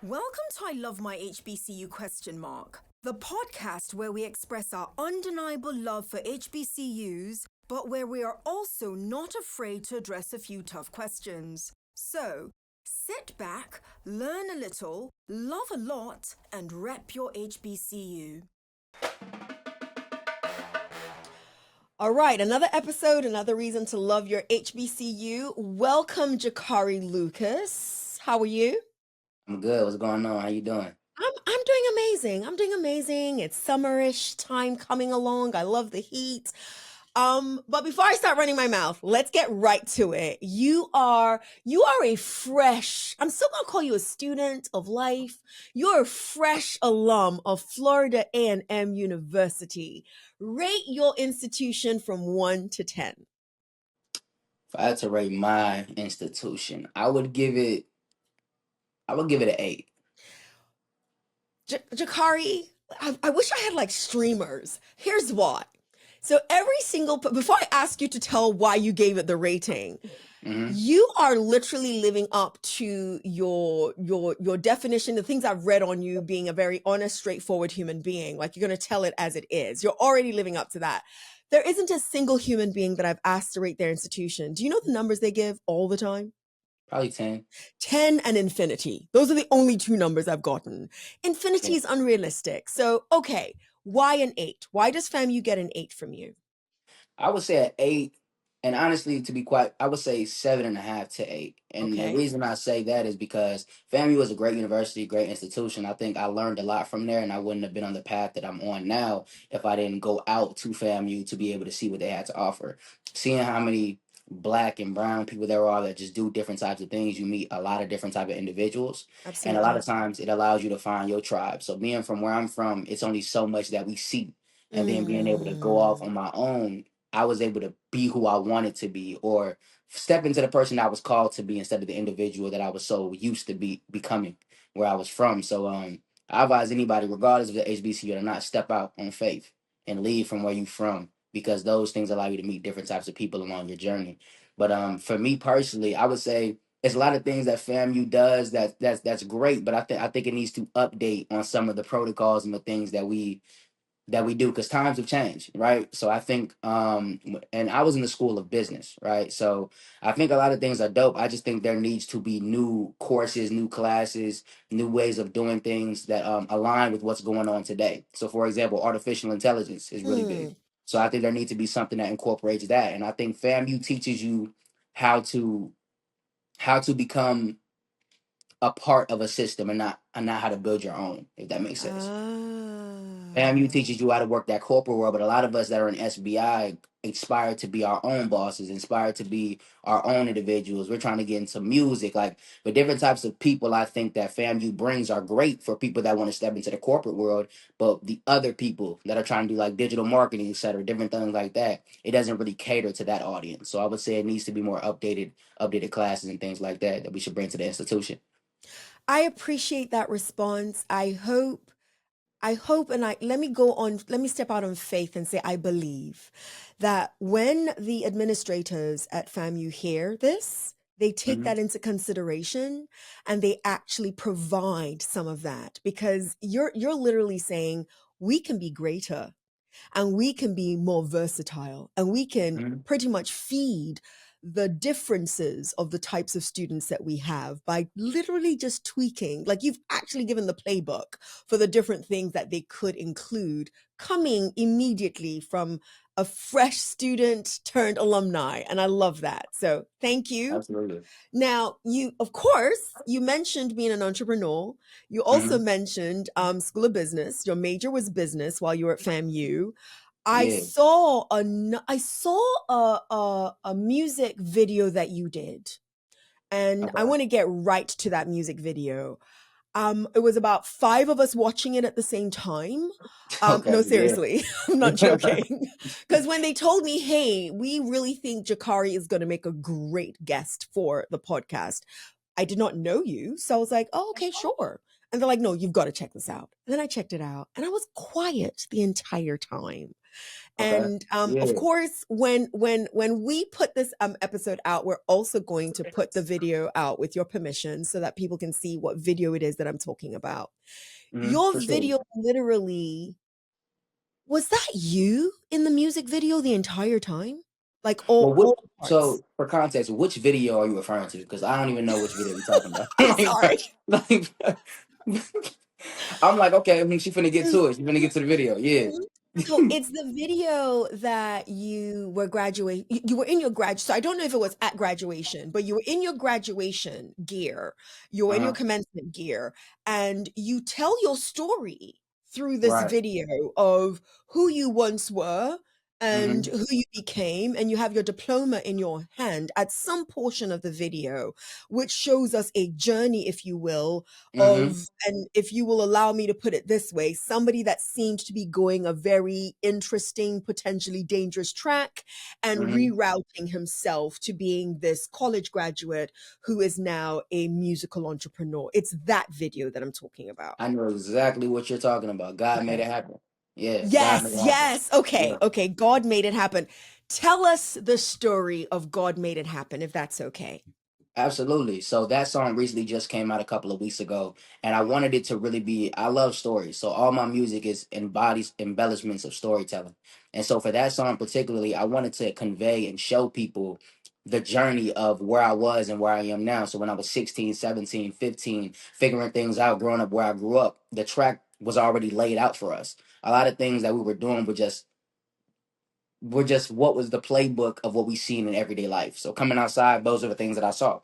Welcome to I Love My HBCU ? The podcast where we express our undeniable love for HBCUs, but where we are also not afraid to address a few tough questions. So, sit back, learn a little, love a lot, and rep your HBCU. All right, another episode, another reason to love your HBCU. Welcome, Jakari Lucas. How are you? I'm good. What's going on? How you doing? I'm doing amazing. I'm doing amazing. It's summerish time coming along. I love the heat. But before I start running my mouth, let's get right to it. You are a fresh, I'm still gonna call you a student of life. You're a fresh alum of Florida A&M University. Rate your institution from 1 to 10. If I had to rate my institution, I would give it an 8. Jakari, I wish I had like streamers. Here's why. So every single, before I ask you to tell why you gave it the rating, you are literally living up to your definition, the things I've read on you being a very honest, straightforward human being. Like you're going to tell it as it is. You're already living up to that. There isn't a single human being that I've asked to rate their institution. Do you know the numbers they give all the time? Probably 10. 10 and infinity. Those are the only two numbers I've gotten. Infinity Yeah. is unrealistic. So, okay, why an 8? Why does FAMU get an 8 from you? I would say an 8, and honestly, to be quite, I would say 7.5 to 8. And the Okay. reason I say that is because FAMU is a great university, great institution. I think I learned a lot from there, and I wouldn't have been on the path that I'm on now if I didn't go out to FAMU to be able to see what they had to offer. Seeing how many black and brown people there are that just do different types of things, you meet a lot of different type of individuals, and a lot Absolutely. of times it allows you to find your tribe. So being from where I'm from, it's only so much that we see, and then being able to go off on my own, I was able to be who I wanted to be, or step into the person I was called to be instead of the individual that I was so used to becoming where I was from. So I advise anybody, regardless of the HBCU or not, step out on faith and leave from where you from, because those things allow you to meet different types of people along your journey. But for me personally, I would say there's a lot of things that FAMU does that's great, but I think it needs to update on some of the protocols and the things that we do, because times have changed, right? So I think and I was in the school of business, right? So I think a lot of things are dope. I just think there needs to be new courses, new classes, new ways of doing things that align with what's going on today. So for example, artificial intelligence is really big. So I think there needs to be something that incorporates that. And I think FAMU teaches you how to become a part of a system, and not how to build your own, if that makes sense. FAMU teaches you how to work that corporate world, but a lot of us that are in SBI aspire to be our own bosses, inspired to be our own individuals. We're trying to get into music, like the different types of people. I think that FAMU brings are great for people that want to step into the corporate world, but the other people that are trying to do like digital marketing, etc., different things like that, it doesn't really cater to that audience. So I would say it needs to be more updated classes and things like that we should bring to the institution. I appreciate that response. I hope, and let me go on, let me step out on faith and say, I believe that when the administrators at FAMU hear this, they take Hmm. that into consideration and they actually provide some of that, because you're literally saying we can be greater and we can be more versatile and we can Hmm. pretty much feed the differences of the types of students that we have by literally just tweaking. Like you've actually given the playbook for the different things that they could include coming immediately from a fresh student turned alumni. And I love that. So thank you. Absolutely. Now, of course, you mentioned being an entrepreneur. You also Hmm. mentioned School of Business. Your major was business while you were at FAMU. Yeah. I saw a music video that you did, and I Okay. want to get right to that music video. It was about 5 of us watching it at the same time. Okay. No, Yeah. seriously, I'm not joking. Because when they told me, hey, we really think Jakari is going to make a great guest for the podcast, I did not know you. So I was like, oh, okay, sure. And they're like, no, you've got to check this out. And then I checked it out and I was quiet the entire time. Okay. And of Yeah. course, when we put this episode out, we're also going to put the video out with your permission so that people can see what video it is that I'm talking about. Your For sure. video literally, was that you in the music video the entire time? Like Well, all the parts? so for context, which video are you referring to? Because I don't even know which video you're talking about. I'm sorry. like, I'm like, okay, I mean, she finna get to it. She finna get to the video. Yeah. Mhm. So it's the video that you were you were in your so I don't know if it was at graduation, but you were in your graduation gear, you were in your Uh-huh. commencement gear, and you tell your story through this Right. video of who you once were and Mm-hmm. who you became, and you have your diploma in your hand at some portion of the video, which shows us a journey, if you will, Mm-hmm. of, and if you will allow me to put it this way, somebody that seemed to be going a very interesting, potentially dangerous track and Mm-hmm. rerouting himself to being this college graduate who is now a musical entrepreneur. It's that video that I'm talking about. I know exactly what you're talking about. God made Okay. it happen. Yeah, God made Yes, it happen. yes. Okay, Yeah. okay. God made it happen. Tell us the story of God made it happen, if that's okay. Absolutely. So that song recently just came out a couple of weeks ago, and I wanted it to really be. I love stories, so all my music is embodies embellishments of storytelling. And so for that song particularly, I wanted to convey and show people the journey of where I was and where I am now. So when I was 16, 17, 15, figuring things out, growing up where I grew up, the track was already laid out for us. A lot of things that we were doing were just what was the playbook of what we seen in everyday life. So coming outside, those are the things that I saw.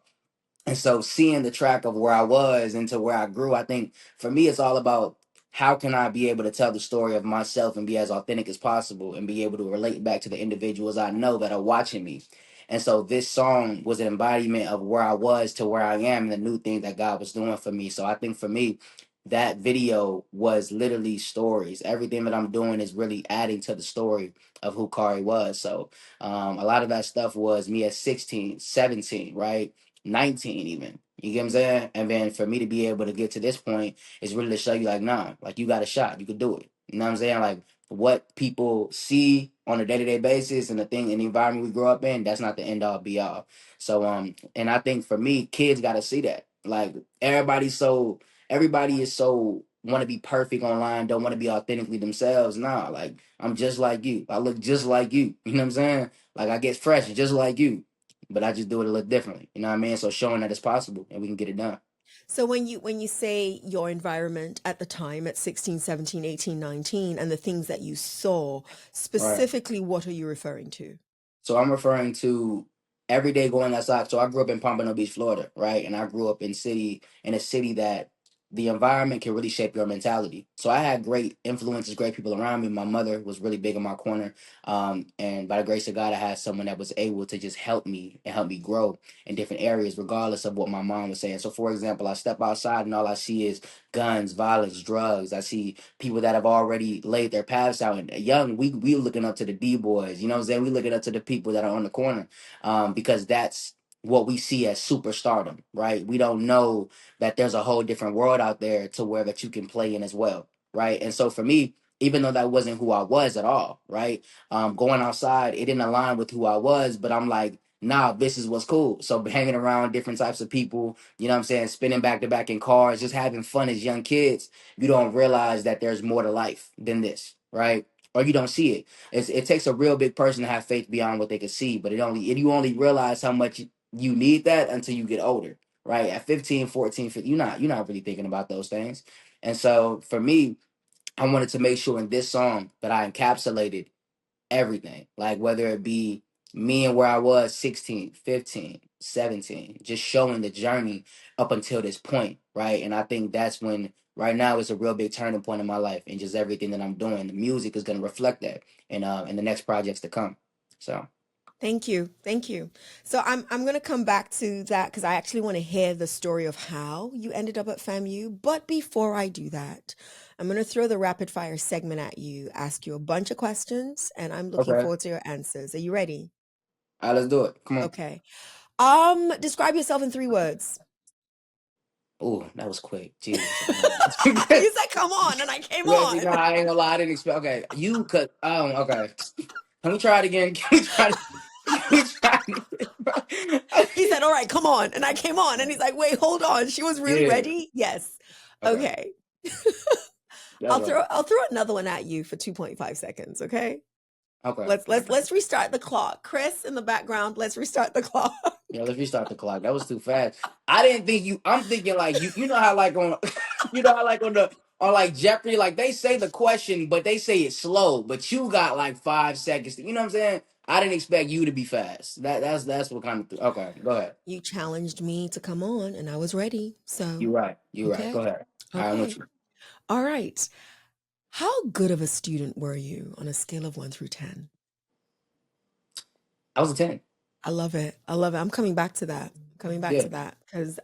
And so seeing the track of where I was into where I grew, I think for me, it's all about how can I be able to tell the story of myself and be as authentic as possible and be able to relate back to the individuals I know that are watching me. And so this song was an embodiment of where I was to where I am and the new thing that God was doing for me. So I think for me, that video was literally stories. Everything that I'm doing is really adding to the story of who Kari was. So a lot of that stuff was me at 16, 17, right? 19 even. You get what I'm saying? And then for me to be able to get to this point is really to show you like, nah, like you got a shot. You could do it. You know what I'm saying? Like what people see on a day-to-day basis and the thing in the environment we grow up in, that's not the end all be all. So and I think for me, kids gotta see that. Like everybody is so want to be perfect online, don't want to be authentically themselves. Nah, like I'm just like you. I look just like you. You know what I'm saying? Like I get fresh just like you, but I just do it a little differently. You know what I mean? So showing that it's possible and we can get it done. So when you say your environment at the time at 16, 17, 18, 19, and the things that you saw, Right. specifically what are you referring to? So I'm referring to every day going outside. So I grew up in Pompano Beach, Florida, right? And I grew up in a city that the environment can really shape your mentality. So I had great influences, great people around me. My mother was really big in my corner. And by the grace of God, I had someone that was able to just help me and help me grow in different areas, regardless of what my mom was saying. So for example, I step outside and all I see is guns, violence, drugs. I see people that have already laid their paths out. And young, we looking up to the D boys. You know what I'm saying? We looking up to the people that are on the corner, because that's what we see as superstardom, right? We don't know that there's a whole different world out there to where that you can play in as well, right? And so for me, even though that wasn't who I was at all, right? Going outside, it didn't align with who I was, but I'm like, nah, this is what's cool. So hanging around different types of people, you know what I'm saying, spinning back to back in cars, just having fun as young kids, you don't realize that there's more to life than this, right? Or you don't see it. It takes a real big person to have faith beyond what they can see, but you only realize how much you need that until you get older, right? At 15, 14, 15, you're not really thinking about those things. And so for me, I wanted to make sure in this song that I encapsulated everything, like whether it be me and where I was 16, 15, 17, just showing the journey up until this point, right? And I think that's when right now is a real big turning point in my life and just everything that I'm doing. The music is going to reflect that in the next projects to come. So Thank you. Thank you. So I'm going to come back to that because I actually want to hear the story of how you ended up at FAMU. But before I do that, I'm going to throw the rapid fire segment at you, ask you a bunch of questions, and I'm looking okay, forward to your answers. Are you ready? all right, let's do it. Come on. Okay. Describe yourself in 3 words. Oh, that was quick. Jesus. You said, come on, and I came Well, you on. know, I ain't gonna lie, I didn't expect. Okay, you could. Okay. Can we try it again? Can we try? Can we try it again? He said, all right, come on. And I came on. And he's like, wait, hold on. She was really Yeah. ready? Yes. Okay. Okay. That's right. I'll throw another one at you for 2.5 seconds, okay? Okay. Let's restart the clock. Chris in the background, let's restart the clock. Yeah, let's restart the clock. That was too fast. I didn't think you. I'm thinking like you. You know how like on, you know how like on like Jeopardy, like they say the question, but they say it slow. But you got like 5 seconds. You know what I'm saying? I didn't expect you to be fast. That's what kind of. Okay, go ahead. You challenged me to come on and I was ready. So, You're right. You're right. Go okay. ahead. I'm with Okay. you. All right. How good of a student were you on a scale of 1 through 10? I was a 10. I love it. I love it. I'm coming back to that. Coming back Yeah. to that because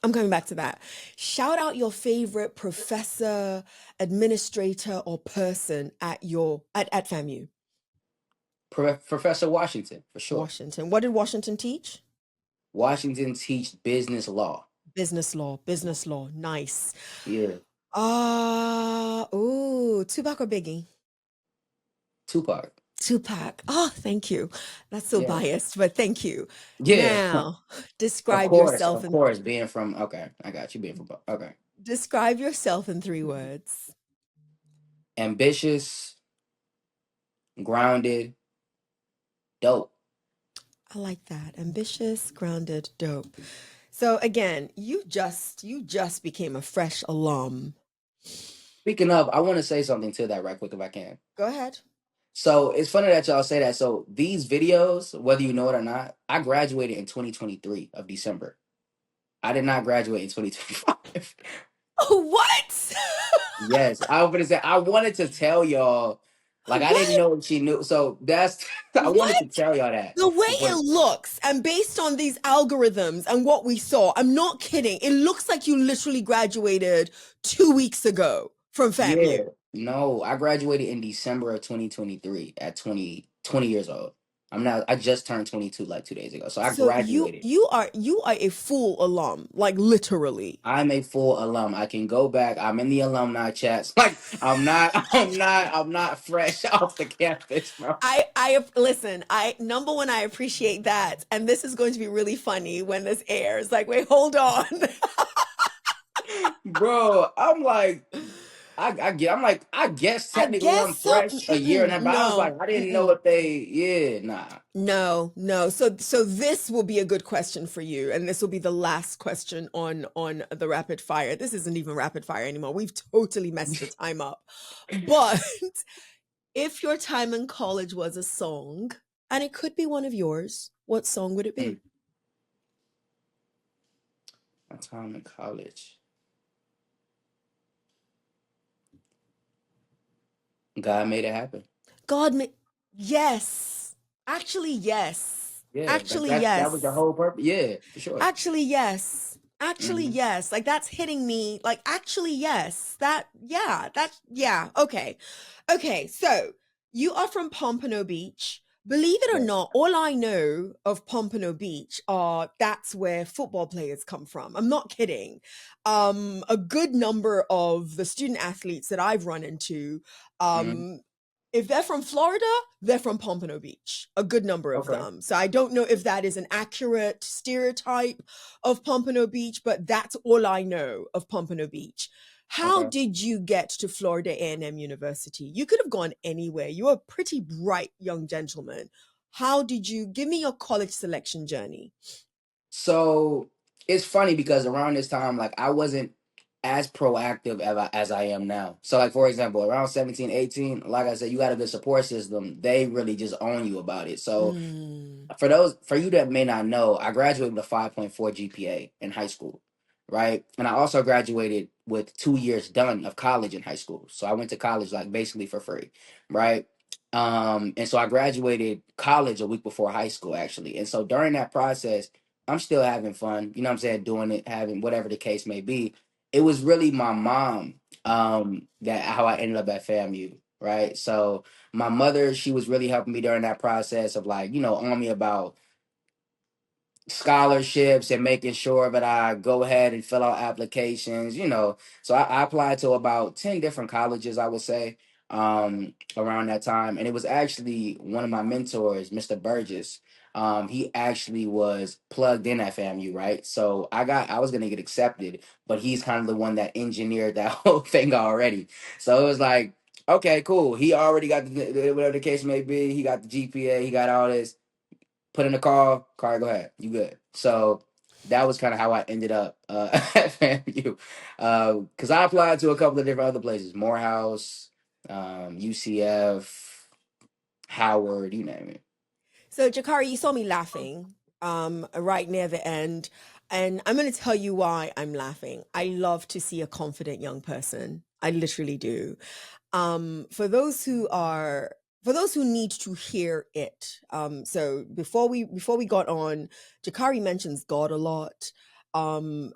I'm coming back to that. Shout out your favorite professor, administrator, or person at FAMU, Professor Washington for sure. Washington. What did Washington teach? Washington teach business law. Business law. Business law. Nice. Yeah. Ooh, Tupac or Biggie? Tupac. Tupac. Oh, thank you. That's so Yeah. biased, but thank you. Yeah. Now, describe yourself Of in course. Being from okay, I got you. Being from okay. describe yourself in 3 words. Ambitious, grounded, dope. I like that. Ambitious, grounded, dope. So again, you just became a fresh alum. Speaking of, I want to say something to that right quick if I can. Go ahead. So it's funny that y'all say that. So these videos, whether you know it or not, I graduated in 2023 of December. I did not graduate in 2025. Oh, what? Yes, I was gonna say I wanted to tell y'all, like I didn't What? know if she knew. So that's I wanted to What? tell y'all that. The way But it looks, and based on these algorithms and what we saw, I'm not kidding. It looks like you literally graduated 2 weeks ago from yeah, FAMU. no, I graduated in December of 2023 at 20 years old. I just turned 22 like 2 days ago. So I So you graduated. you are you are a full alum, like literally. I'm a full alum. I can go back. I'm in the alumni chats. Like I'm not fresh off the campus, bro. I listen. I number one, I appreciate that, and this is going to be really funny when this airs. Like, wait, hold on. Bro, I'm like, I'm like, I guess I technically guess I'm so. fresh a year and a half, but I was No, like, I didn't know if yeah, nah. no. So this will be a good question for you, and this will be the last question on the rapid fire. This isn't even rapid fire anymore. We've totally messed the time up. But if your time in college was a song, and it could be one of yours, what song would it Mm, be? my time in college. God made it happen. God, yes. Actually, yes. Yeah, like Actually, that was the yes. whole purpose. Yeah, for sure. Actually, yes. Actually, Hmm. yes. Like that's hitting me. Like, actually, yes. Yeah. Okay. Okay. So you are from Pompano Beach. Believe it or Yes. not, all I know of Pompano Beach are that's where football players come from. I'm not kidding. A good number of the student athletes that I've run into, Hmm. um, if they're from Florida, they're from Pompano Beach, a good number of Okay. them. So I don't know if that is an accurate stereotype of Pompano Beach, but that's all I know of Pompano Beach. How Okay. did you get to Florida A&M University? You could have gone anywhere. You're a pretty bright young gentleman. How did you give me your college selection journey? So it's funny because around this time, like I wasn't as proactive as I am now. So like for example, around 17, 18, like I said, you got a good support system. They really just own you about it. So Mm, for you that may not know, I graduated with a 5.4 GPA in high school, right? And I also graduated with 2 years done of college in high school. So I went to college like basically for free, right? And so I graduated college a week before high school actually. And so during that process, I'm still having fun, you know what I'm saying, doing it, having whatever the case may be. It was really my mom that how I ended up at FAMU, right? So my mother, she was really helping me during that process of like, on me about scholarships and making sure that I go ahead and fill out applications, you know. So I applied to about 10 different colleges, I would say, around that time. And it was actually one of my mentors, Mr. Burgess. He actually was plugged in at FAMU, right? So I was gonna get accepted, but he's kind of the one that engineered that whole thing already. So it was like, okay, cool. He already got whatever the case may be. He got the GPA. He got all this. Put in the call. Car, go ahead. You good? So that was kind of how I ended up at FAMU. Because I applied to a couple of different other places, Morehouse, UCF, Howard, you name it. So, Jakari, you saw me laughing right near the end. And I'm going to tell you why I'm laughing. I love to see a confident young person. I literally do. For those who are, for those who need to hear it. So before we got on, Jakari mentions God a lot. And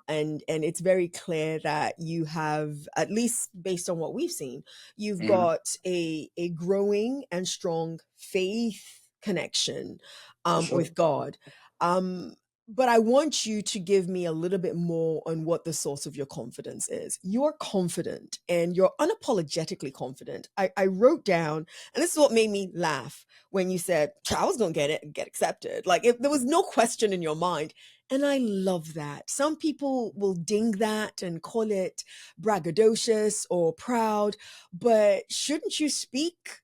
it's very clear that you have, at least based on what we've seen, you've Hmm. got a growing and strong faith connection For sure. with God. Um, but I want you to give me a little bit more on what the source of your confidence is. You're confident and you're unapologetically confident. I wrote down, and this is what made me laugh when you said, I was going to get accepted. Like, if there was no question in your mind. And I love that. Some people will ding that and call it braggadocious or proud, but shouldn't you speak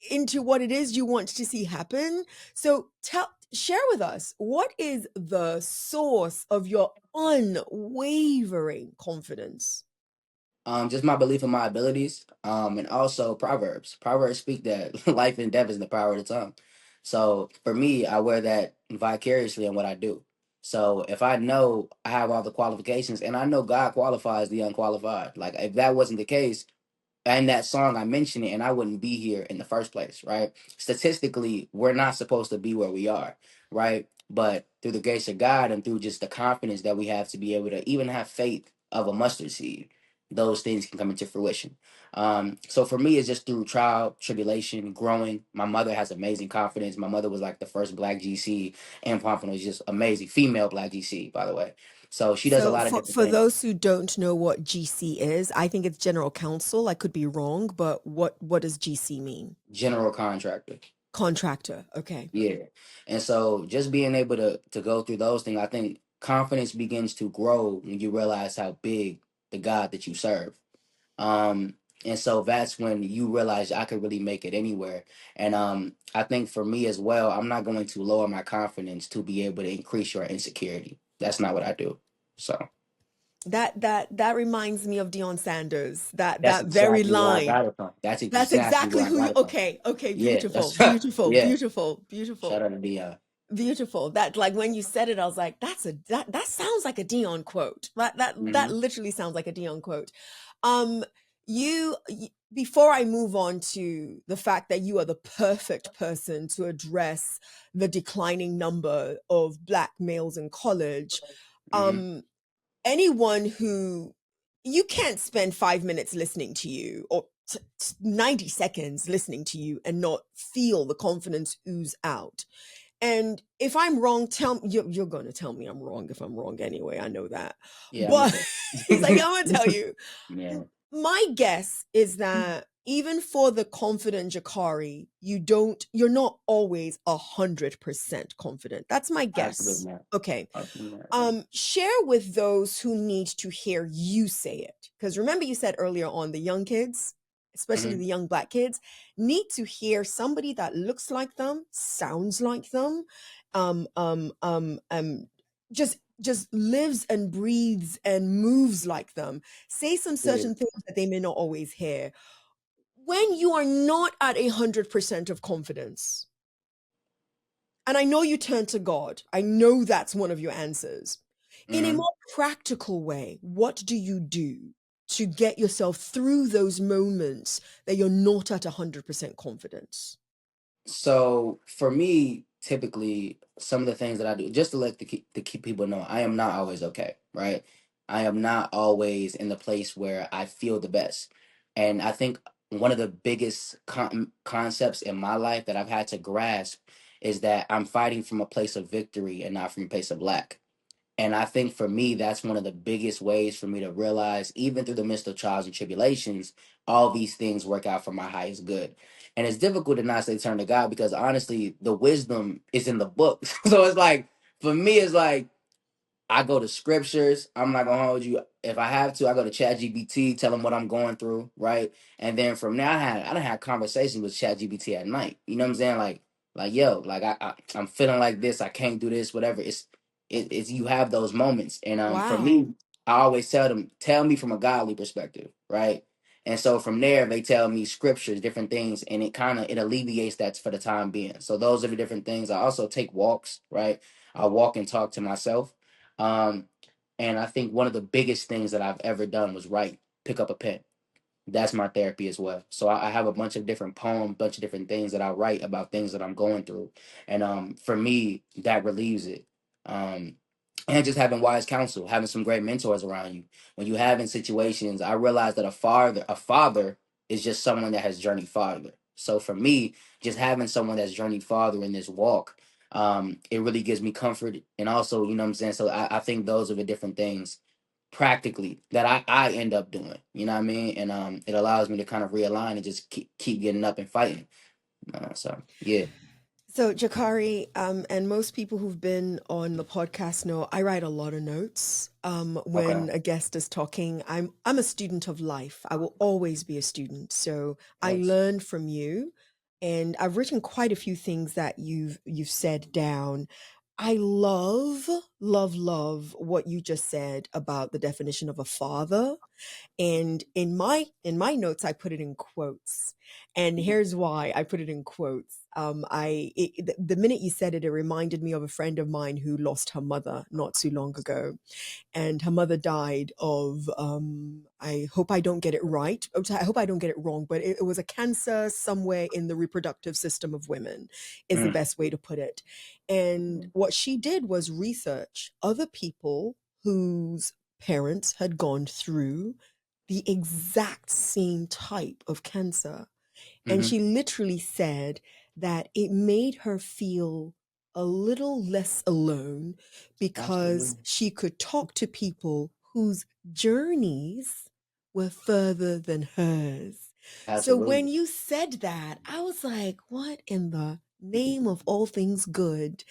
into what it is you want to see happen? So share with us, what is the source of your unwavering confidence? Just my belief in my abilities. And also Proverbs. Proverbs speak that life and death is in the power of the tongue. So for me, I wear that vicariously in what I do. So if I know I have all the qualifications and I know God qualifies the unqualified, like if that wasn't the case, and that song I mentioned it and I wouldn't be here in the first place, right? Statistically, we're not supposed to be where we are, right? But through the grace of God and through just the confidence that we have to be able to even have faith of a mustard seed, those things can come into fruition. So for me, it's just through trial, tribulation, growing. My mother has amazing confidence. My mother was like the first black GC in Pompano, was just amazing. Female black GC, by the way. So she does a So lot of for different for things. those who don't know what GC is, I think it's general counsel. I could be wrong, but what does GC mean? General contractor. Contractor. Okay. Yeah. And so just being able to go through those things, I think confidence begins to grow when you realize how big the God that you serve. Um and so that's when you realize I could really make it anywhere. And I think for me as well, I'm not going to lower my confidence to be able to increase your insecurity. That's not what I do. So That reminds me of Deion Sanders. that's That very exactly where I line. got it from. That's That's exactly exactly where I who you. got it from. Okay. Okay. Yeah, Beautiful. that's Beautiful. yeah. Beautiful. Shout Beautiful. out to Dion. Beautiful. That, like, when you said it, I was like, that sounds like a Dion quote. That Hmm. literally sounds like a Dion quote. Um, before I move on to the fact that you are the perfect person to address the declining number of Black males in college, Hmm. um, anyone who, you can't spend 5 minutes listening to you, or 90 seconds listening to you, and not feel the confidence ooze out. And if I'm wrong, you're going to tell me I'm wrong if I'm wrong anyway. I know that. Yeah, I'm gonna But tell he's like, you. I'm going to tell you. Yeah. My guess is that even for the confident Jakari, you're not always 100% confident. That's my Absolutely guess. not. Okay. Absolutely not. Yeah. Share with those who need to hear you say it. Because remember, you said earlier on, the young kids, especially Hmm. the young Black kids, need to hear somebody that looks like them, sounds like them, um, um, um, um, just lives and breathes and moves like them. Say some Yeah. certain things that they may not always hear. When you are not at 100% of confidence, and I know you turn to God. I know that's one of your answers. In a Hmm. more practical way, what do you do to get yourself through those moments that you're not at 100% confidence? So for me, typically, some of the things that I do, just to let to keep people know, I am not always okay, right? I am not always in the place where I feel the best, and I think one of the biggest concepts in my life that I've had to grasp is that I'm fighting from a place of victory and not from a place of lack. And I think for me, that's one of the biggest ways for me to realize, even through the midst of trials and tribulations, all these things work out for my highest good. And it's difficult to not say turn to God because honestly, the wisdom is in the book. So it's like, for me, it's like, I go to scriptures. I'm not gonna hold you. If I have to, I go to ChatGPT, tell them what I'm going through, right? And then from there, I done had conversations with ChatGPT at night. You know what I'm saying? Like yo, like I'm feeling like this. I can't do this. Whatever. It's you have those moments, and for Wow. me, I always tell them, tell me from a godly perspective, right? And so from there, they tell me scriptures, different things, and it alleviates that for the time being. So those are the different things. I also take walks, right? I walk and talk to myself. um, and I think one of the biggest things that I've ever done was write, pick up a pen. That's my therapy as well. So I have a bunch of different poems, bunch of different things that I write about things that I'm going through. And for me, that relieves it. Um, and just having wise counsel, having some great mentors around you. When you have in situations, I realize that a father is just someone that has journeyed farther. So for me, just having someone that's journeyed farther in this walk, it really gives me comfort. And also, you know what I'm saying? So I think those are the different things practically that I end up doing. You know what I mean? And it allows me to kind of realign and just keep getting up and fighting. So yeah. So, Jakari, and most people who've been on the podcast know I write a lot of notes Okay. when a guest is talking. I'm a student of life. I will always be a student. So I Yes. learn from you, and I've written quite a few things that you've said down. I love what you just said about the definition of a father, and in my notes I put it in quotes, and here's why I put it in quotes. The minute you said it, it reminded me of a friend of mine who lost her mother not too long ago, and her mother died of I hope I don't get it right, I hope I don't get it wrong, but it was a cancer somewhere in the reproductive system of women, is the Mm. best way to put it. And what she did was research other people whose parents had gone through the exact same type of cancer. And Mm-hmm. she literally said that it made her feel a little less alone because Absolutely. she could talk to people whose journeys were further than hers. So when Absolutely. you said that, I was like, what in the name of all things good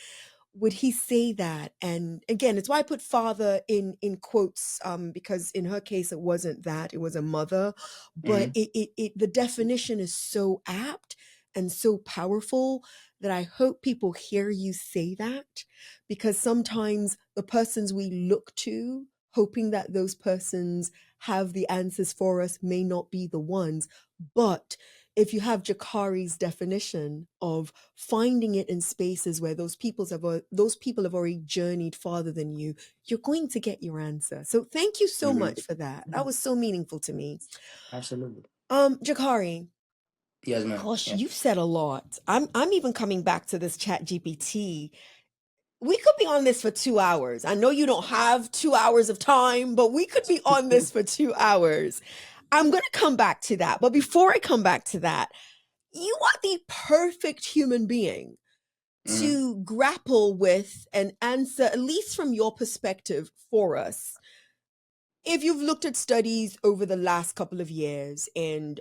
would he say that? And again, it's why I put father in quotes, because in her case it wasn't that, it was a mother, but Mm-hmm. the definition is so apt and so powerful that I hope people hear you say that, because sometimes the persons we look to hoping that those persons have the answers for us may not be the ones. But if you have Jakari's definition of finding it in spaces where those people have already journeyed farther than you, you're going to get your answer. So thank you so Mm-hmm. much for that. That was so meaningful to me. Absolutely. Jakari, Yes, ma'am. gosh, Yeah. you've said a lot. I'm even coming back to this chat GPT. We could be on this for 2 hours. I know you don't have 2 hours of time, but we could be on this for 2 hours. I'm going to come back to that. But before I come back to that, you are the perfect human being Mm-hmm. to grapple with and answer, at least from your perspective, for us. If you've looked at studies over the last couple of years, and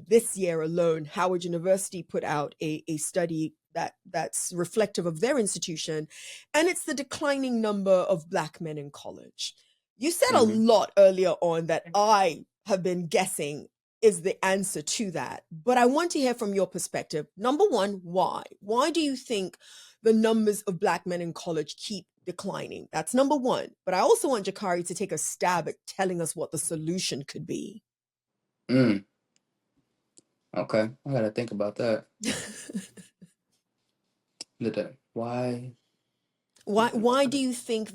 this year alone, Howard University put out a study that's reflective of their institution, and it's the declining number of Black men in college. You said a Mm-hmm. lot earlier on that I have been guessing is the answer to that, but I want to hear from your perspective. Number one, why? Why do you think the numbers of Black men in college keep declining? That's number one. But I also want Jakari to take a stab at telling us what the solution could be. Mm. Okay. I gotta think about that. Why? Why do you think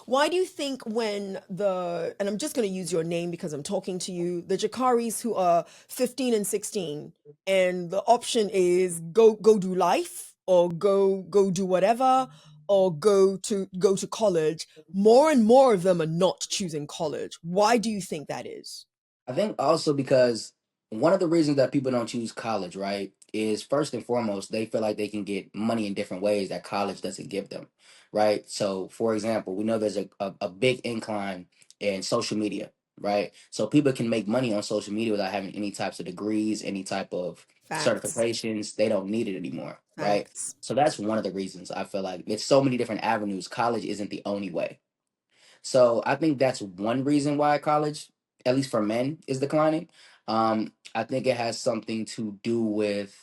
why do you think when the, and I'm just going to use your name because I'm talking to you, the Jakaris who are 15 and 16, and the option is go do life, or go do whatever, or go to college, more and more of them are not choosing college? Why do you think that is? I think also because one of the reasons that people don't choose college, right, is first and foremost, they feel like they can get money in different ways that college doesn't give them, right? So, for example, we know there's a big incline in social media, right? So people can make money on social media without having any types of degrees, any type of Facts. certifications. They don't need it anymore, right? Facts. So that's one of the reasons I feel like it's so many different avenues. College isn't the only way. So I think that's one reason why college, at least for men, is declining. I think it has something to do with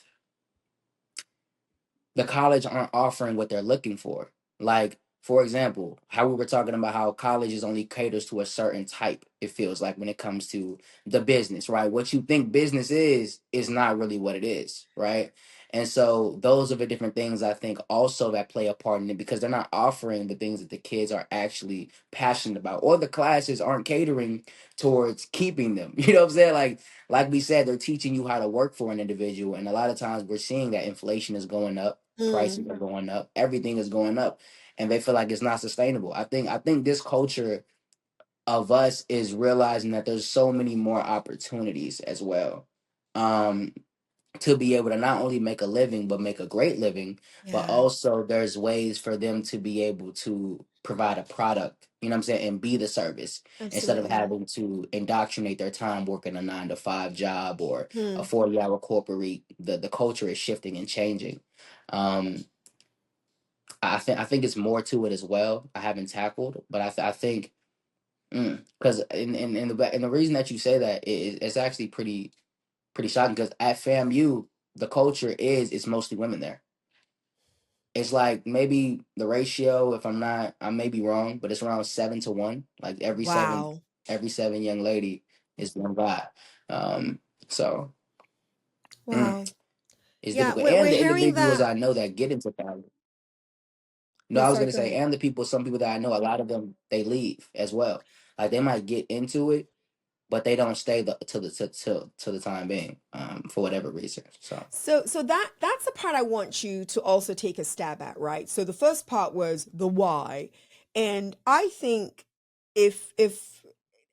the college aren't offering what they're looking for. Like, for example, how we were talking about how college is only caters to a certain type, it feels like when it comes to the business, right? What you think business is not really what it is, right? And so those are the different things I think also that play a part in it because they're not offering the things that the kids are actually passionate about, or the classes aren't catering towards keeping them. You know what I'm saying? Like we said, they're teaching you how to work for an individual. And a lot of times we're seeing that inflation is going up, prices Mm, are going up, everything is going up, and they feel like it's not sustainable. I think this culture of us is realizing that there's so many more opportunities as well. Um, to be able to not only make a living but make a great living, but yeah, also there's ways for them to be able to provide a product, you know what I'm saying, and be the service instead of absolutely. having to indoctrinate their time working a 9 to 5 job or a Hmm. 40-hour corporate week. The culture is shifting and changing. um I think it's more to it as well. I haven't tackled, but I think because in the reason that you say that it's actually pretty shocking because at FAMU the culture is it's mostly women there. It's like maybe the ratio, if I'm not, I may be wrong, but it's around 7 to 1. Like Wow. every seven young lady is one guy. Um, so mm, Wow. it's Yeah, difficult. we're And the hearing individuals that. I know that get into college. No, No, I was sorry, gonna go say, ahead. and the people, some people that I know, a lot of them they leave as well. Like they might get into it, but they don't stay to the time being, for whatever reason. So So that's the part I want you to also take a stab at, right? So the first part was the why. And I think if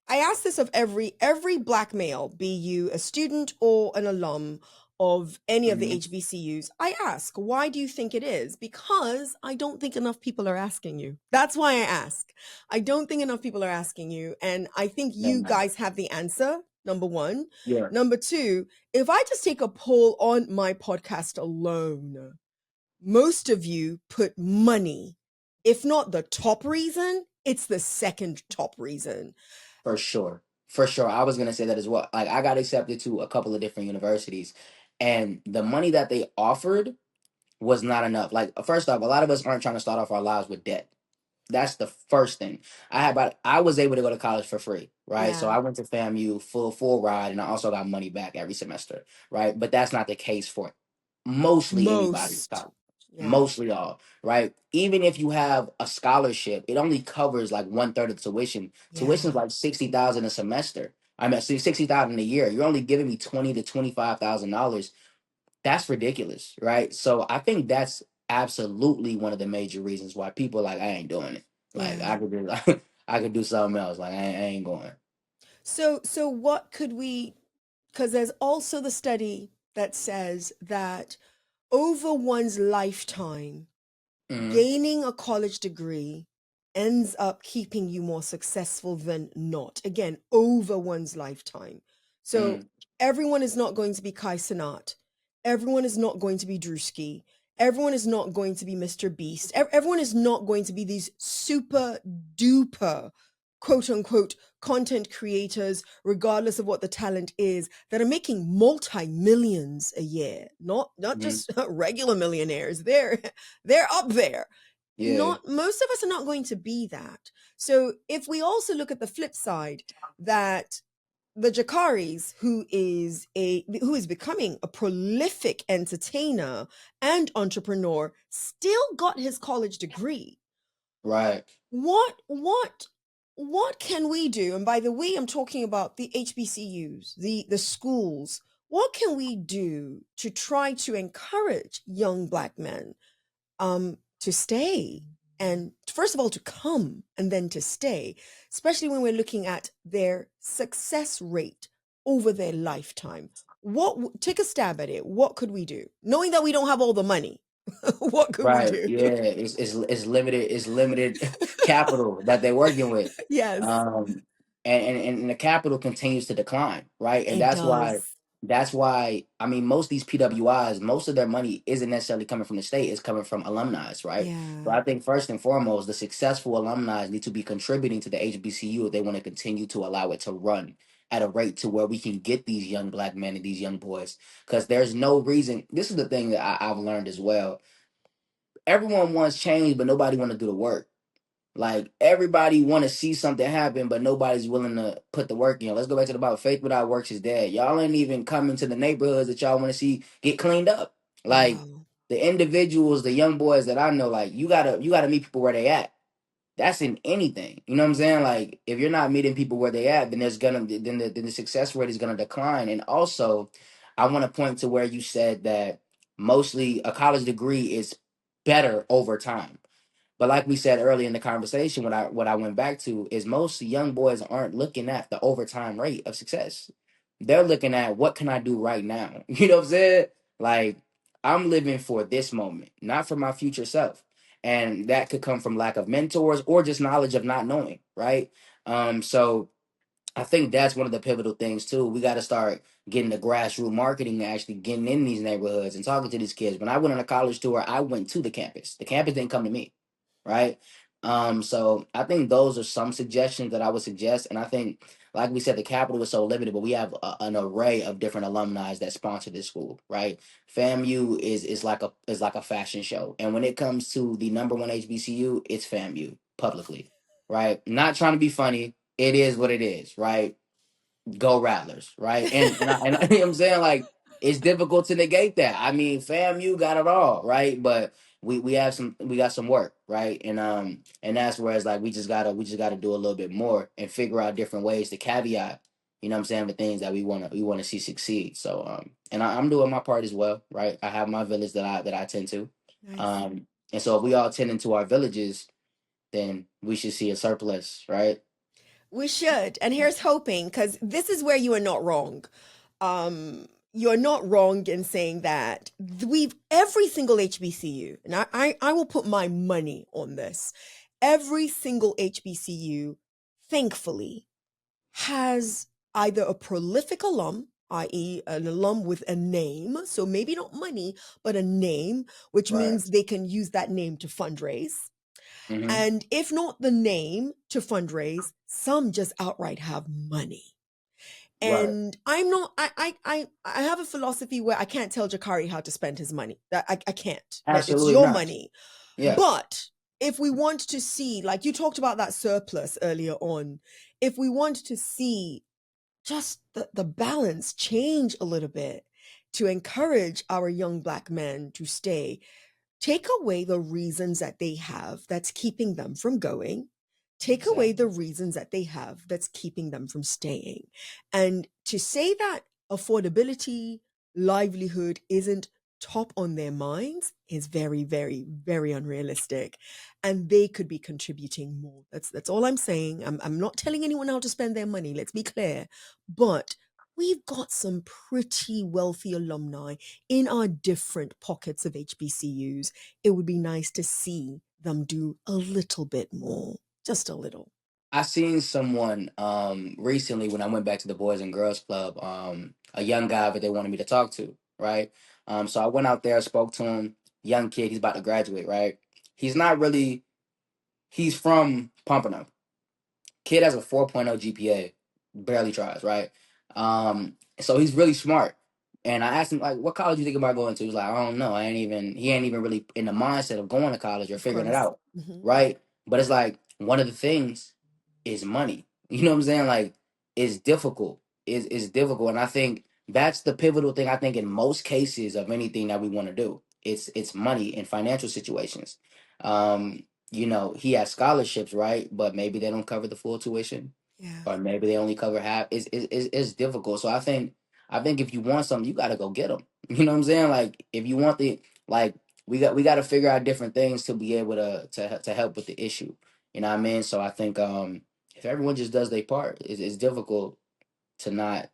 I ask this of every black male, be you a student or an alum of any of the mhm, HBCUs, I ask, why do you think it is? Because I don't think enough people are asking you. That's why I ask. I don't think enough people are asking you. And I think you man, guys have the answer, number one. yeah, Number two, if I just take a poll on my podcast alone, most of you put money. If not the top reason, it's the second top reason. for sure, for sure. I was gonna say that as well. Like I got accepted to a couple of different universities, and the money that they offered was not enough. Like first off, a lot of us aren't trying to start off our lives with debt. That's the first thing. I was able to go to college for free, right? So Yeah, I went to FAMU full ride, and I also got money back every semester, right? But that's not the case for mostly anybody. most. Yeah, Mostly all, right? Even if you have a scholarship, it only covers like 1/3 of tuition. Tuition is yeah. like 60,000 a semester. I mean, 60,000 a year. You're only giving me $20,000 to $25,000. That's ridiculous, right? So I think that's absolutely one of the major reasons why people are like I ain't doing it. Like Yeah. I could do, I could do something else. Like I ain't going. So what could we, because there's also the study that says that over one's lifetime, Mm, gaining a college degree ends up keeping you more successful than not. Again, over one's lifetime. So mm, everyone is not going to be Kai Cenat. Everyone is not going to be Drewski. Everyone is not going to be Mr. Beast. Everyone is not going to be these super duper quote unquote content creators, regardless of what the talent is, that are making multi millions a year. Not mm, just regular millionaires. They're up there. yeah, Not most of us are not going to be that. So if we also look at the flip side, that the Jakaris, who is becoming a prolific entertainer and entrepreneur, still got his college degree. right, What can we do? And by the way, I'm talking about the HBCUs, the schools. What can we do to try to encourage young black men to stay, and first of all to come and then to stay, especially when we're looking at their success rate over their lifetime? Take a stab at it. What could we do? Knowing that we don't have all the money, what could we Right. do? Yeah. It's limited. It's limited capital that they're working with. Yes, Um, and the capital continues to decline. Right. And it does. that's why I mean most of these PWIs, most of their money isn't necessarily coming from the state. It's coming from alumni. Right. So Yeah. I think first and foremost, the successful alumni need to be contributing to the HBCU if they want to continue to allow it to run at a rate to where we can get these young black men and these young boys. Because there's no reason. This is the thing that I've learned as well. Everyone wants change, but nobody want to do the work. Like everybody want to see something happen, but nobody's willing to put the work in. Let's go back to the Bible. Faith without works is dead. Y'all ain't even coming to the neighborhoods that y'all want to see get cleaned up. Like Wow. the individuals, the young boys that I know, like you gotta meet people where they at. That's in anything. You know what I'm saying? Like if you're not meeting people where they at, then the success rate is gonna decline. And also, I want to point to where you said that mostly a college degree is better over time. But like we said earlier in the conversation, what I went back to is most young boys aren't looking at the overtime rate of success. They're looking at what can I do right now. You know what I'm saying? Like I'm living for this moment, not for my future self. And that could come from lack of mentors or just knowledge of not knowing, right? So I think that's one of the pivotal things too. We got to start getting the grassroots marketing and actually getting in these neighborhoods and talking to these kids. When I went on a college tour, I went to the campus. The campus didn't come to me, right? So I think those are some suggestions that I would suggest. And I think, like we said, the capital is so limited, but we have an array of different alumni that sponsor this school, right? FAMU is like a fashion show, and when it comes to the number one HBCU, it's FAMU publicly, right? Not trying to be funny, it is what it is, right? Go Rattlers, right? And you know what I'm saying, like it's difficult to negate that. I mean, fam, you got it all, right? But we got some work, right? And that's where it's like we just gotta do a little bit more and figure out different ways to caveat, you know what I'm saying, the things that we wanna see succeed. So and I'm doing my part as well, right? I have my village that I tend to. Nice. And so if we all tend into our villages, then we should see a surplus, right? We should. And here's hoping, because this is where you are not wrong. You're not wrong in saying that we've every single HBCU, and I will put my money on this. Every single HBCU, thankfully, has either a prolific alum, i.e., an alum with a name, so maybe not money, but a name, which Right. means they can use that name to fundraise. Mm-hmm. And if not the name to fundraise, some just outright have money. Right. And I'm not, I have a philosophy where I can't tell Jakari how to spend his money. That I can't. That it's Absolutely your not. money. Yeah. But if we want to see, like you talked about that surplus earlier on, if we want to see just the balance change a little bit to encourage our young black men to stay, take away the reasons that they have that's keeping them from going, take away Exactly. the reasons that they have that's keeping them from staying. And to say that affordability, livelihood isn't top on their minds is very, very, very unrealistic. And they could be contributing more. That's all I'm saying. I'm not telling anyone how to spend their money, let's be clear. But we've got some pretty wealthy alumni in our different pockets of HBCUs. It would be nice to see them do a little bit more, just a little. I seen someone recently when I went back to the Boys and Girls Club, a young guy that they wanted me to talk to, right? So I went out there, spoke to him, young kid, he's about to graduate, right? He's not really he's from Pompano. Kid has a 4.0 GPA, barely tries, right? So he's really smart. And I asked him like, "What college you think about going to?" He was like, "I don't know. He ain't even really in the mindset of going to college or Of figuring it course. out, Hmm. right?" But it's like one of the things is money. You know what I'm saying? Like it's difficult. It's difficult, and I think that's the pivotal thing. I think in most cases of anything that we want to do, it's money and financial situations. He has scholarships, right? But maybe they don't cover the full tuition, Yeah. or maybe they only cover half. It's difficult. So I think if you want something, you got to go get them. You know what I'm saying? Like if you want like we got to figure out different things to be able to help with the issue. You know what I mean? So I think if everyone just does their part, it's difficult to not.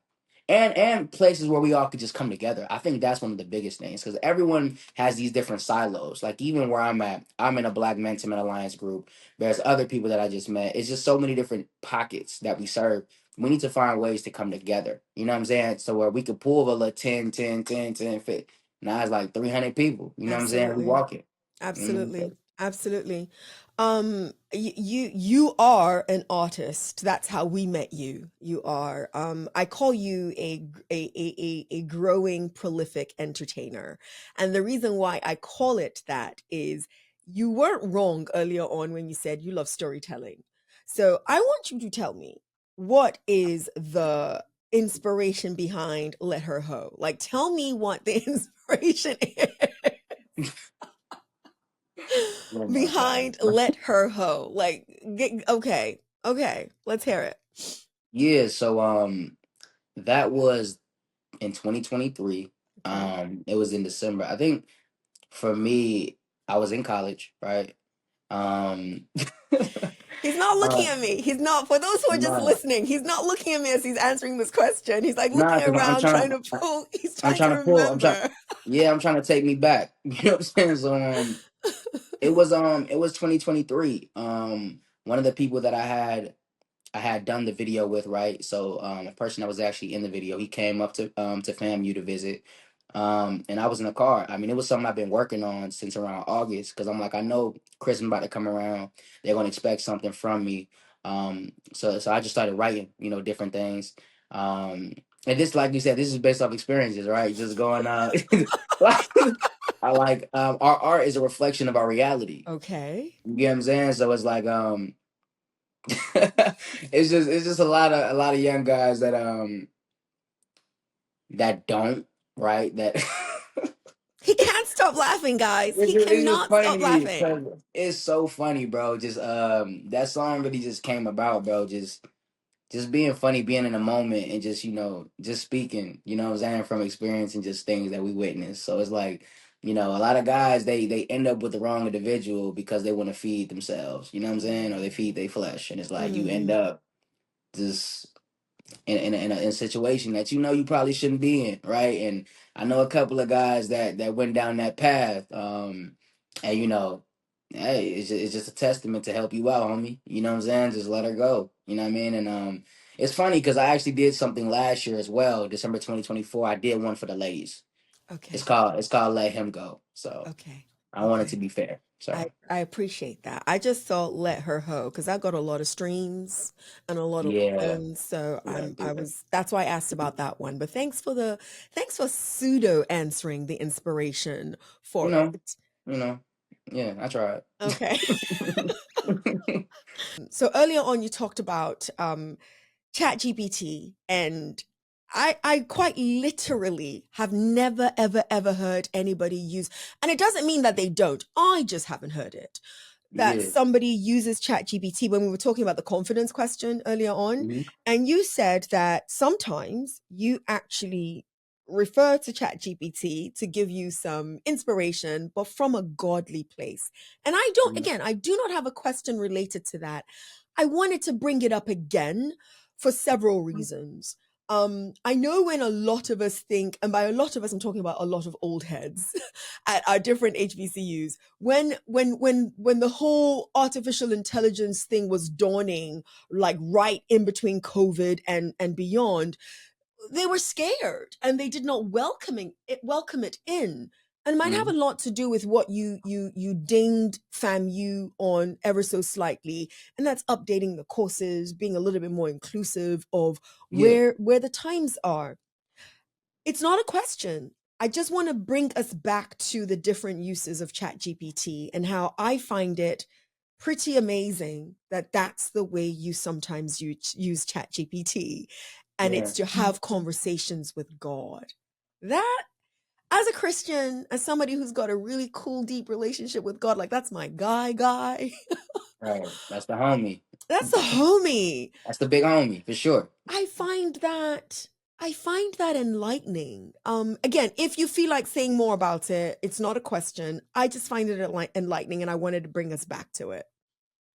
and places where we all could just come together. I think that's one of the biggest things because everyone has these different silos. Like even where I'm at, I'm in a Black Mentiment Alliance group. There's other people that I just met. It's just so many different pockets that we serve. We need to find ways to come together. You know what I'm saying? So where we could pull a little 10, 10, 10, 10, 50. Now it's like 300 people. You know what I'm saying? We Absolutely. walking. Absolutely. Absolutely. You are an artist. That's how we met you. You are. I call you a growing, prolific entertainer. And the reason why I call it that is you weren't wrong earlier on when you said you love storytelling. So I want you to tell me, what is the inspiration behind Let Her Ho? Like, tell me what the inspiration is Oh my behind God. Let Her Ho. Like, okay, okay, let's hear it. Yeah, so that was in 2023. Okay. It was in December. I think for me, I was in college, right? Um, He's not looking uh, at me. He's not, for those who are just nah, listening, he's not looking at me as he's answering this question. He's like nah, looking because around trying to I- pull, he's I'm trying to trying to pull. remember. Yeah, I'm trying to take me back. You know what I'm saying? So it was 2023. One of the people that I had done the video with, right? So a person that was actually in the video, he came up to FAMU to visit. And I was in the car. I mean, it was something I've been working on since around August because I'm like, I know Christmas about to come around. They're gonna expect something from me. So I just started writing, different things. And this, like you said, this is based off experiences, right? Just going like I like our art is a reflection of our reality. Okay. You get what I'm saying? So it's like it's just a lot of young guys that don't, right, that He can't stop laughing, guys. He it's just cannot funny to stop me laughing. because it's so funny, bro. Just that song really just came about, bro. Just being funny, being in the moment, and just just speaking, what I'm saying, from experience and just things that we witnessed. So it's like, a lot of guys they end up with the wrong individual because they want to feed themselves, you know what I'm saying, or they feed their flesh, and it's like you end Mm, up just in a situation that you probably shouldn't be in, right? And I know a couple of guys that went down that path, and hey, it's just a testament to help you out, homie. You know what I'm saying? Just let her go. You know what I mean? And it's funny because I actually did something last year as well, December 2024. I did one for the ladies. It's okay. called it's called Let Him Go. So Okay. I want it to Okay. be fair. So I appreciate that. I just thought Let Her Ho because I got a lot of streams and a lot of yeah, listens. So yeah, I was that's why I asked about that one. But thanks for pseudo answering the inspiration you for know, it. you know, yeah, I tried. Okay. So earlier on you talked about ChatGPT, and I quite literally have never ever ever heard anybody use, and it doesn't mean that they don't. I just haven't heard it, that Yeah. somebody uses ChatGPT when we were talking about the confidence question earlier on. Mhm. And you said that sometimes you actually refer to ChatGPT to give you some inspiration, but from a godly place. And Mhm. I do not have a question related to that. I wanted to bring it up again for several reasons. I know when a lot of us think, and by a lot of us, I'm talking about a lot of old heads at our different HBCUs, when the whole artificial intelligence thing was dawning, like right in between COVID and beyond, they were scared and they did not welcome it in. And it might have a Mhm. lot to do with what you dinged FAMU on ever so slightly, and that's updating the courses, being a little bit more inclusive of Yeah. where the times are. It's not a question. I just want to bring us back to the different uses of ChatGPT and how I find it pretty amazing that that's the way you sometimes use ChatGPT, and Yeah. it's to have conversations with God. That, as a Christian, as somebody who's got a really cool, deep relationship with God, like that's my guy. Right. That's the homie. That's a homie. That's the big homie for sure. I find that I find that enlightening. Again, if you feel like saying more about it, it's not a question. I just find it enlightening, and I wanted to bring us back to it.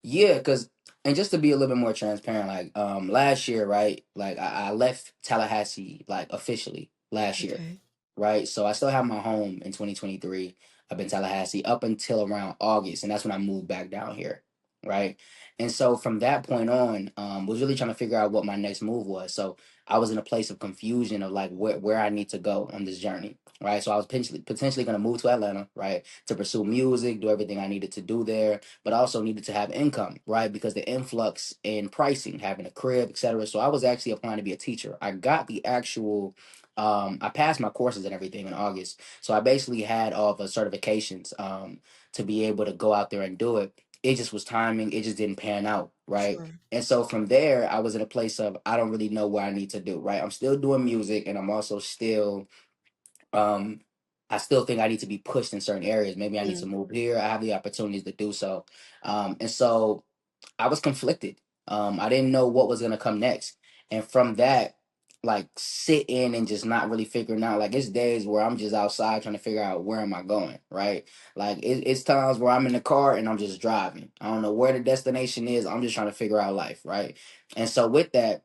Yeah, because and just to be a little bit more transparent, like last year, right? Like I left Tallahassee like officially last year, Okay. right? So I still have my home in 2023 up in Tallahassee up until around August, and that's when I moved back down here, right? And so from that point on, was really trying to figure out what my next move was. So I was in a place of confusion of like where I need to go on this journey, right? So I was potentially going to move to Atlanta, right, to pursue music, do everything I needed to do there, but also needed to have income, right? Because the influx in pricing, having a crib, etc. So I was actually applying to be a teacher. I got the actual I passed my courses and everything in August. So I basically had all the certifications to be able to go out there and do it. It just was timing, it just didn't pan out, right? Sure. And so from there, I was in a place of I don't really know what I need to do, right? I'm still doing music and I'm also still um I still think I need to be pushed in certain areas. Maybe I need to Mm, move here. I have the opportunities to do so. And so I was conflicted. I didn't know what was gonna come next. And from that, like sitting and just not really figuring out, like it's days where I'm just outside trying to figure out where am I going, right? Like it's times where I'm in the car and I'm just driving. I don't know where the destination is. I'm just trying to figure out life, right? And so with that,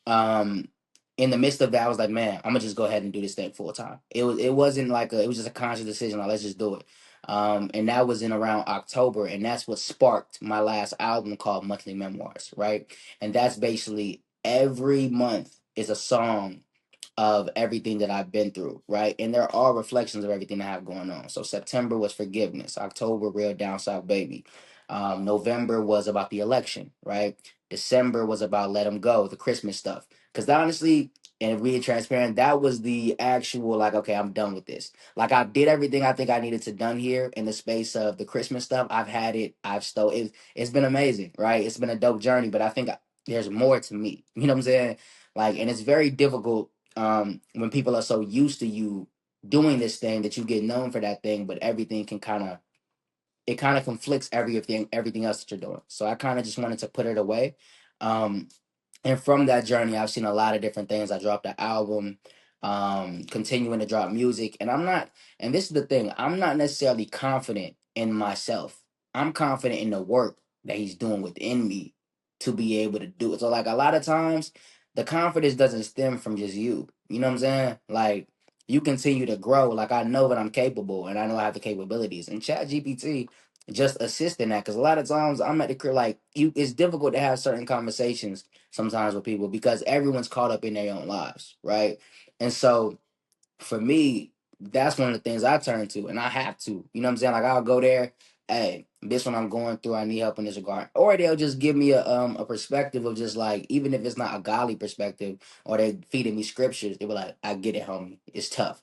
um, in the midst of that, I was like, man, I'm gonna just go ahead and do this thing full time. It wasn't like it was just a conscious decision, like let's just do it. And that was in around October, and that's what sparked my last album called Monthly Memoirs, right? And that's basically every month is a song of everything that I've been through, right? And there are reflections of everything I have going on. So September was forgiveness, October, real down south baby. November was about the election, right? December was about let them go, the Christmas stuff. Because honestly, and being transparent, that was the actual like, okay, I'm done with this. Like I did everything I think I needed to done here in the space of the Christmas stuff. I've had it. I've stole it. It's been amazing, right? It's been a dope journey, but I think there's more to me. You know what I'm saying? Like, and it's very difficult when people are so used to you doing this thing that you get known for that thing, but everything can kind of it kind of conflicts everything else that you're doing. So I kind of just wanted to put it away. Um, and from that journey, I've seen a lot of different things. I dropped an album, continuing to drop music, and and this is the thing, I'm not necessarily confident in myself. I'm confident in the work that he's doing within me to be able to do it. So like a lot of times, the confidence doesn't stem from just you. You know what I'm saying? Like you continue to grow. Like I know that I'm capable and I know I have the capabilities. And ChatGPT just assist in that because a lot of times I'm at the crib like you. It's difficult to have certain conversations sometimes with people because everyone's caught up in their own lives, right? And so for me, that's one of the things I turn to, and I have to. You know what I'm saying? Like I'll go there. Hey, this one I'm going through. I need help in this regard, or they'll just give me a perspective of just like even if it's not a godly perspective, or they feeding me scriptures. They were like, I get it, homie. It's tough.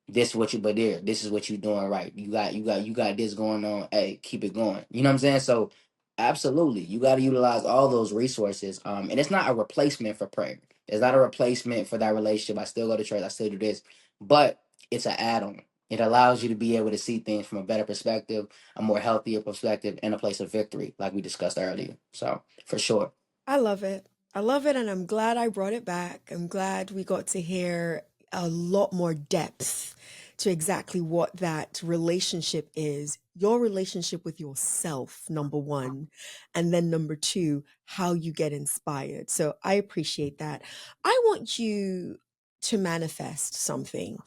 This is what you but there. This is what you doing right. You got this going on. Hey, keep it going. You know what I'm saying? So absolutely, you got to utilize all those resources. And it's not a replacement for prayer. It's not a replacement for that relationship. I still go to church. I still do this, but it's an add-on. It allows you to be able to see things from a better perspective, a more healthier perspective, and a place of victory, like we discussed earlier. So for sure. I love it. I love it, and I'm glad I brought it back. I'm glad we got to hear a lot more depth to exactly what that relationship is. Your relationship with yourself, number one, and then number two, how you get inspired. So I appreciate that. I want you to manifest something.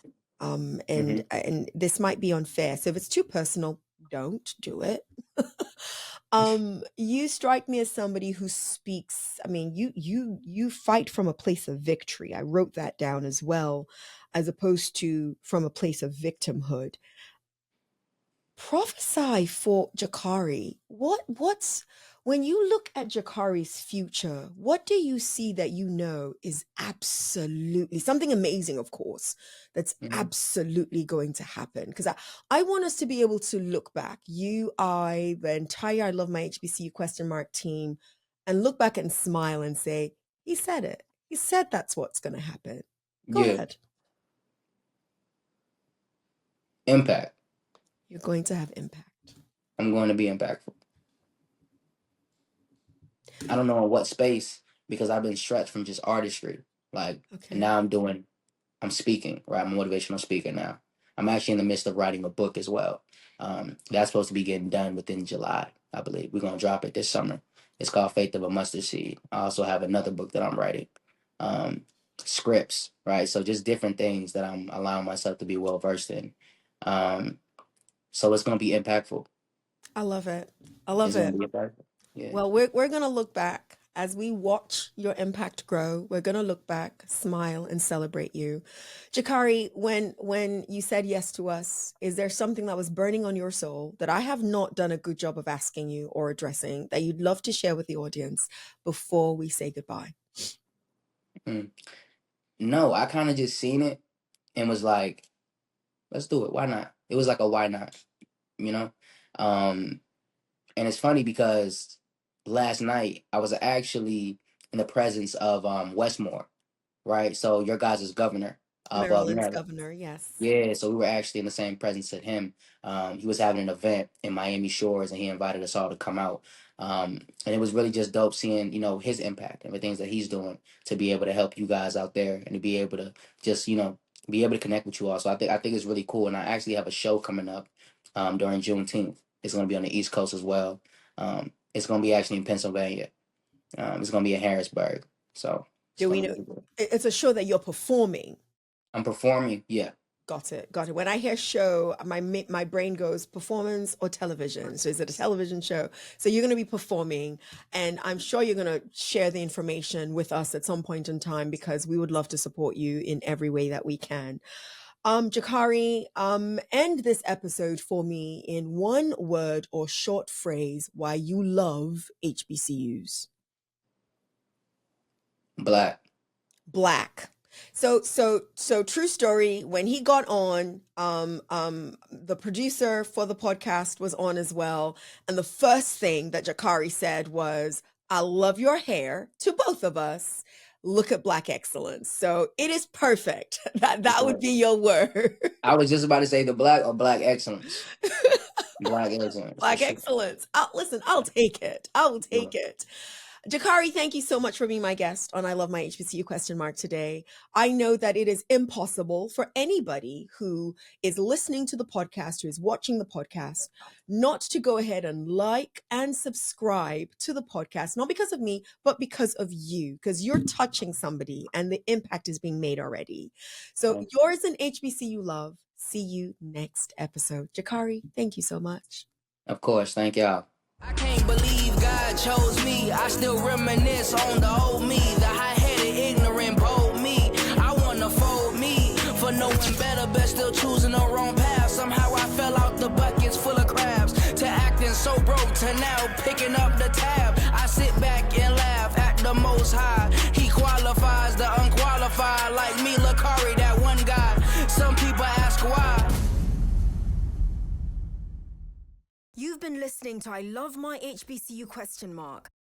Hmm. And this might be unfair. So if it's too personal, don't do it. You strike me as somebody who speaks, I mean, you fight from a place of victory. I wrote that down as well, as opposed to from a place of victimhood. Prophesy for Jakari. What's when you look at Jakari's future, what do you see that you know is absolutely something amazing, of course, that's Hmm. absolutely going to happen? Because I want us to be able to look back, you, I, the entire I Love My HBCU question mark team, and look back and smile and say, he said it. He said that's what's going to happen. Go Yeah. ahead. Impact. You're going to have impact. I'm going to be impactful. I don't know in what space because I've been stretched from just artistry. Like, and Okay. now I'm speaking, right? I'm a motivational speaker now. I'm actually in the midst of writing a book as well. That's supposed to be getting done within July. I believe. We're going to drop it this summer. It's called Faith of a Mustard Seed. I also have another book that I'm writing. Scripts, right? So just different things that I'm allowing myself to be well versed in. So it's going to be impactful. I love it. I love It's it. going to be impactful. Yeah. Well, we're going to look back as we watch your impact grow. We're going to look back, smile, and celebrate you. Jakari, when you said yes to us, is there something that was burning on your soul that I have not done a good job of asking you or addressing that you'd love to share with the audience before we say goodbye? No, I kind of just seen it and was like, let's do it. Why not? It was like a why not, you know? Um, and it's funny because last night I was actually in the presence of Westmore, right? So your guys' governor of Maryland's Maryland. governor, yes. Yeah, so we were actually in the same presence at him. He was having an event in Miami Shores, and he invited us all to come out. And it was really just dope seeing, his impact and the things that he's doing to be able to help you guys out there and to be able to just, be able to connect with you all. So I think it's really cool. And I actually have a show coming up during Juneteenth. It's going to be on the East Coast as well. It's going to be actually in Pennsylvania. It's going to be in Harrisburg. So it's Do we going to know be really good. it's a show that you're performing? I'm performing. Yeah. Got it. Got it. When I hear show, my brain goes performance or television. So is it a television show? So you're going to be performing, and I'm sure you're going to share the information with us at some point in time because we would love to support you in every way that we can. Jakari, end this episode for me in one word or short phrase why you love HBCUs. Black. Black. So true story. When he got on, the producer for the podcast was on as well, and the first thing that Jakari said was, "I love your hair," to both of us. Look at Black excellence. So it is perfect. That would be your word. I was just about to say the black or black excellence. Black excellence for Black sure. excellence. Listen, I'll take it. I will Yeah. take it. Jakari, thank you so much for being my guest on I Love My HBCU today. I know that it is impossible for anybody who is listening to the podcast, who is watching the podcast, not to go ahead and like and subscribe to the podcast, not because of me, but because of you, because you're touching somebody and the impact is being made already. So yours in HBCU love. See you next episode. Jakari, thank you so much. Of course. Thank y'all. I can't believe God chose me. I still reminisce on the old me, the high-headed, ignorant, bold me. I wanna fold me for knowing better, but still choosing the wrong path. Somehow I fell out the buckets full of crabs, to acting so broke, to now picking up the tab. I sit back and laugh at the Most High. He qualifies the unqualified, like me, Lil Kari, that one guy. Some people ask why. You've been listening to I Love My HBCU ?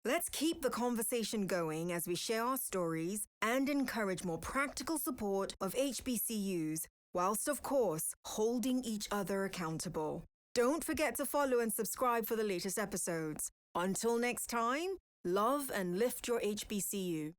Let's keep the conversation going as we share our stories and encourage more practical support of HBCUs, whilst of course holding each other accountable. Don't forget to follow and subscribe for the latest episodes. Until next time, love and lift your HBCU.